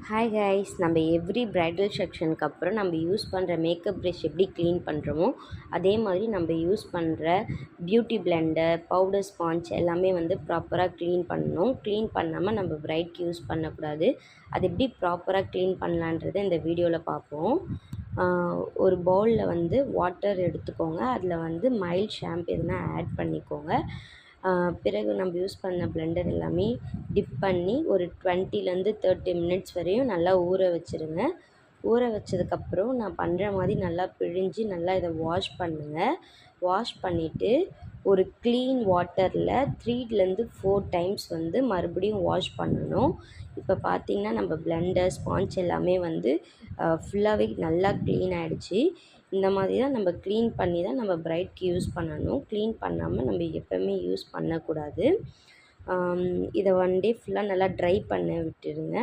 Hi guys, நம்ம every bridal செக்ஷனுக்கு அப்புறம் நம்ம யூஸ் பண்ணுற மேக்கப் ப்ரஷ் எப்படி க்ளீன் பண்ணுறோமோ அதே மாதிரி நம்ம யூஸ் பண்ணுற பியூட்டி பிளெண்டர், பவுடர் ஸ்பாஞ்ச் எல்லாமே ப்ராப்பராக க்ளீன் பண்ணணும். க்ளீன் பண்ணாமல் நம்ம பிரைட்க்கு யூஸ் பண்ணக்கூடாது. அது எப்படி ப்ராப்பராக க்ளீன் பண்ணலான்றதை இந்த வீடியோவில் பார்ப்போம். ஒரு பவுலில் வாட்டர் எடுத்துக்கோங்க. அதில் மைல்ட் ஷாம்பு எதுனா ஆட் பண்ணிக்கோங்க. பிறகு நம்ம யூஸ் பண்ண பிளெண்டர் எல்லாமே டிப் பண்ணி ஒரு 20லேருந்து 30 மினிட்ஸ் வரையும் நல்லா ஊற வச்சுருங்க. ஊற வச்சதுக்கப்புறம் நான் பண்ணுற மாதிரி நல்லா பிழிஞ்சு நல்லா இதை வாஷ் பண்ணுங்கள். வாஷ் பண்ணிவிட்டு ஒரு க்ளீன் வாட்டரில் 3லேருந்து 4 டைம்ஸ் மறுபடியும் வாஷ் பண்ணணும். இப்போ பார்த்திங்கன்னா நம்ம பிளெண்டர், ஸ்பாஞ்ச் எல்லாமே ஃபுல்லாகவே நல்லா க்ளீன் ஆகிடுச்சு. இந்த மாதிரி தான் நம்ம க்ளீன் பண்ணி தான் நம்ம பிரைட்க்கு யூஸ் பண்ணணும். க்ளீன் பண்ணாமல் நம்ம எப்போவுமே யூஸ் பண்ணக்கூடாது. இதை 1 டே ஃபுல்லாக நல்லா ட்ரை பண்ண விட்டுடுங்க.